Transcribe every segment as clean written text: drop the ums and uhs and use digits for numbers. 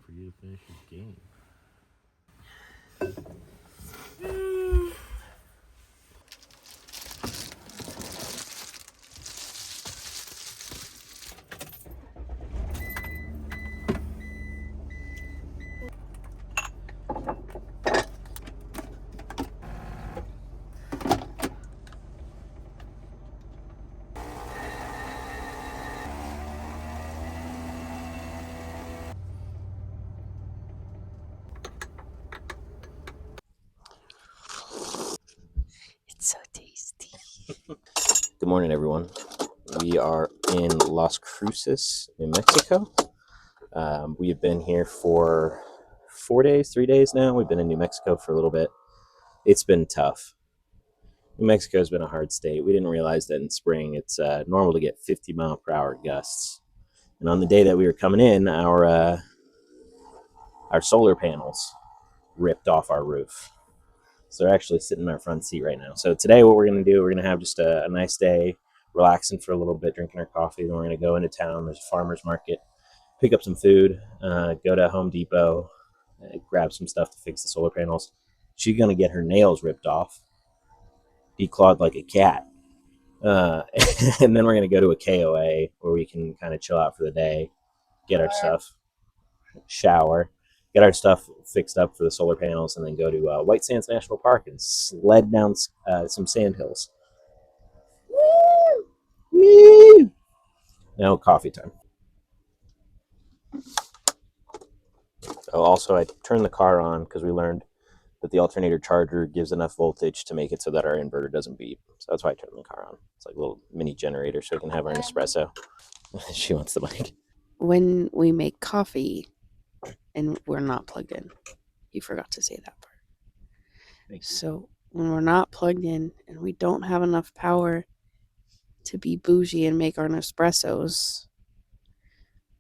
for you to finish your game. It's so tasty. Good morning, everyone. We are in Las Cruces, New Mexico. We have been here for 3 days now. We've been in New Mexico for a little bit. It's been tough. New Mexico has been a hard state. We didn't realize that in spring it's normal to get 50-mile-per-hour gusts. And on the day that we were coming in, our solar panels ripped off our roof. So they're actually sitting in our front seat right now. So today what we're going to do, we're going to have just a nice day, relaxing for a little bit, drinking our coffee. Then we're going to go into town. There's a farmer's market, pick up some food, go to Home Depot, grab some stuff to fix the solar panels. She's going to get her nails ripped off, declawed like a cat. And then we're going to go to a KOA where we can kind of chill out for the day, get our stuff, shower, get our stuff fixed up for the solar panels, and then go to White Sands National Park and sled down some sand hills. Woo! Now coffee time. Also, I turned the car on because we learned that the alternator charger gives enough voltage to make it so that our inverter doesn't beep. So that's why I turned the car on. It's like a little mini generator so we can have our Nespresso. She wants the mic. When we make coffee and we're not plugged in, you forgot to say that part. So when we're not plugged in and we don't have enough power to be bougie and make our Nespressos,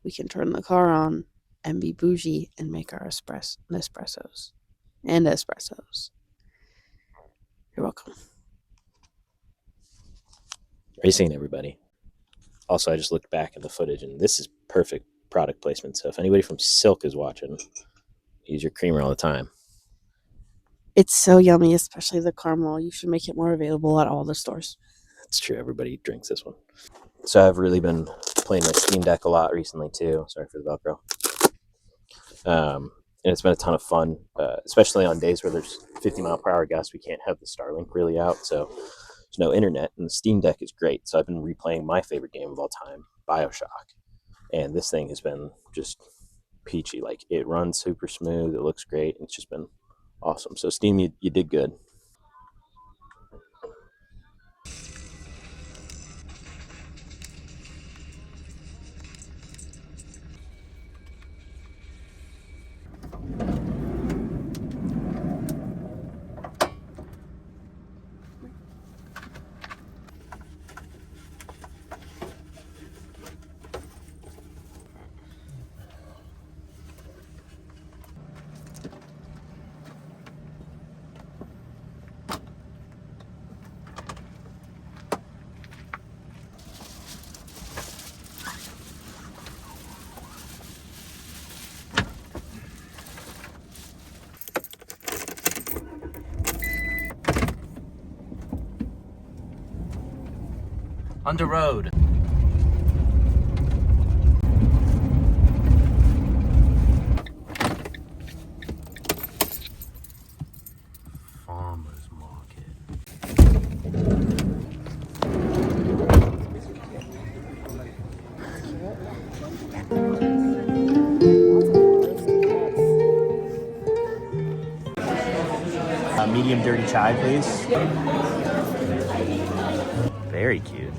we can turn the car on and be bougie and make our Nespressos and espressos. You're welcome. Racing, everybody. Also, I just looked back at the footage, and this is perfect product placement. So if anybody from Silk is watching, use your creamer all the time. It's so yummy, especially the caramel. You should make it more available at all the stores. That's true. Everybody drinks this one. So I've really been playing my Steam Deck a lot recently, too. Sorry for the Velcro. And it's been a ton of fun, especially on days where there's 50-mile-per-hour gusts. We can't have the Starlink really out, so there's no internet, and the Steam Deck is great. So I've been replaying my favorite game of all time, BioShock, and this thing has been just peachy. Like, it runs super smooth, it looks great, and it's just been awesome. So Steam, you did good. On the road. Farmer's market. Medium dirty chai, please. Very cute.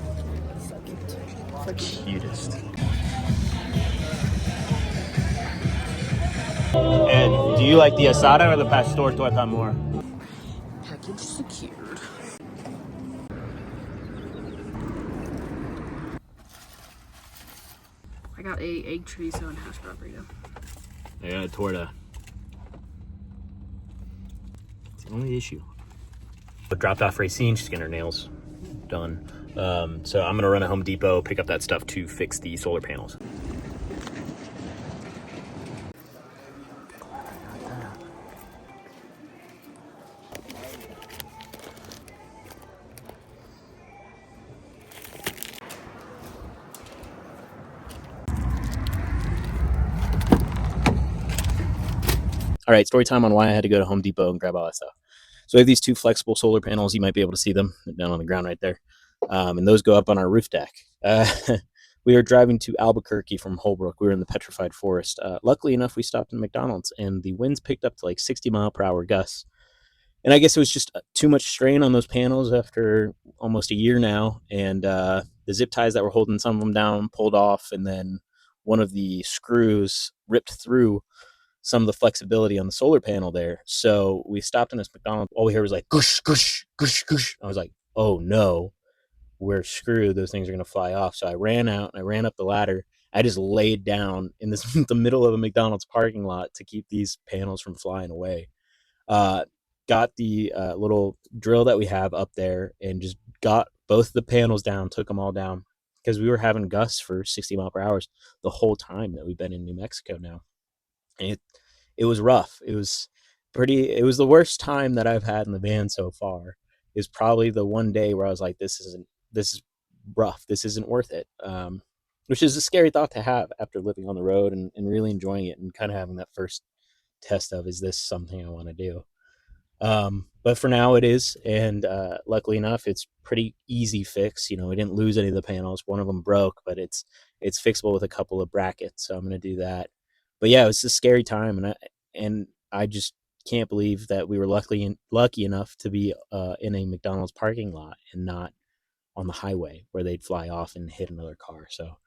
The cutest. And do you like the asada or the pastor torta more? Package secured. I got a egg chorizo and hash brown burrito. I got a torta. It's the only issue. I dropped off Racine. She's getting her nails done. So I'm going to run to Home Depot, pick up that stuff to fix the solar panels. All right, story time on why I had to go to Home Depot and grab all that stuff. So we have these two flexible solar panels. You might be able to see them down on the ground right there. And those go up on our roof deck. We were driving to Albuquerque from Holbrook. We were in the petrified forest. Luckily enough, we stopped in McDonald's, and the winds picked up to like 60-mile-per-hour gusts. And I guess it was just too much strain on those panels after almost a year now. And the zip ties that were holding some of them down pulled off, and then one of the screws ripped through some of the flexibility on the solar panel there. So we stopped in this McDonald's. All we heard was like, goosh, goosh, goosh, goosh. I was like, oh no, we're screwed. Those things are going to fly off. So I ran out and I ran up the ladder. I just laid down in the middle of a McDonald's parking lot to keep these panels from flying away. Got the little drill that we have up there and just got both the panels down, took them all down, because we were having gusts for 60 mile per hour the whole time that we've been in New Mexico now. And it was rough. It was the worst time that I've had in the van so far. Is probably the one day where I was like, this is rough. This isn't worth it. Which is a scary thought to have after living on the road and really enjoying it and kind of having that first test of, is this something I want to do? But for now it is. And luckily enough, it's pretty easy fix. We didn't lose any of the panels. One of them broke, but it's fixable with a couple of brackets. So I'm going to do that. But yeah, it was a scary time. And I just can't believe that we were lucky enough to be in a McDonald's parking lot and not on the highway where they'd fly off and hit another car. So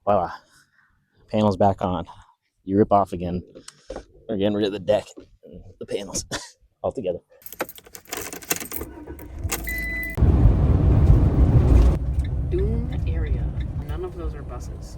voila, panels back on. You rip off again. We're getting rid of the deck, the panels all together. Dune area. None of those are buses.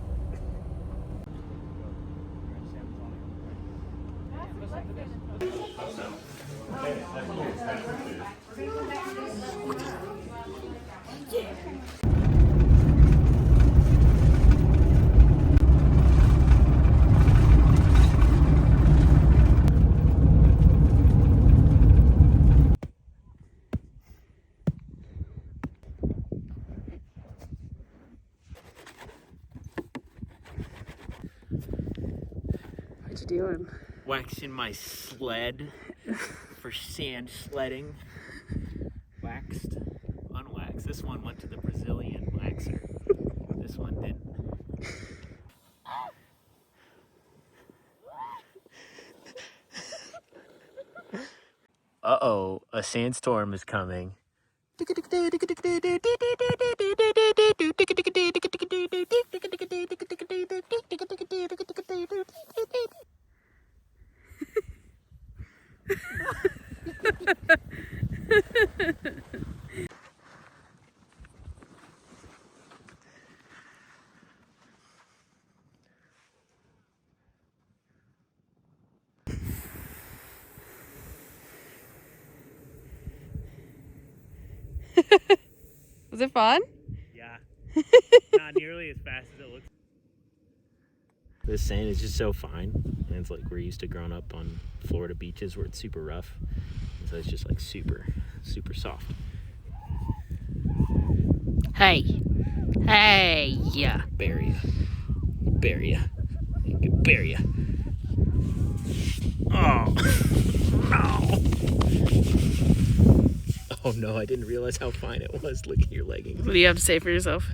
What you doing? Waxing my sled for sand sledding. Waxed, unwaxed. This one went to the Brazilian waxer. This one didn't. Uh-oh, a sandstorm is coming. Was it fun? Yeah. Not nearly as fast as it looks. This sand is just so fine. And it's like we're used to growing up on Florida beaches where it's super rough. So it's just like super, super soft. Hey. Hey. Yeah. Bury ya. Bury ya. Bury ya. Oh. No. Oh no, I didn't realize how fine it was. Look at your leggings. What do you have to say for yourself?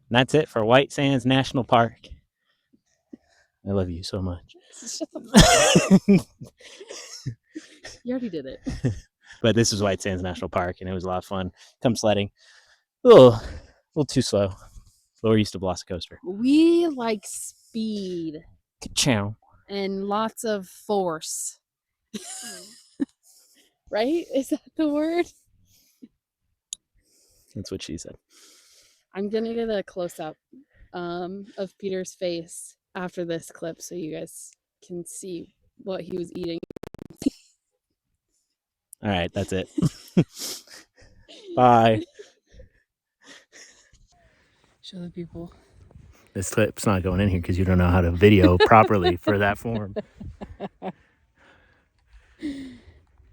And that's it for White Sands National Park. I love you so much. You already did it. But this is White Sands National Park, and it was a lot of fun. Come sledding. A little too slow. Lower used to Velocicoaster. We like speed Ka-chow. and lots of force. Right? Is that the word? That's what she said. I'm gonna get a close-up of Peter's face after this clip so you guys can see what he was eating. All right, that's it. Bye. Show the people. This clip's not going in here because you don't know how to video properly for that form.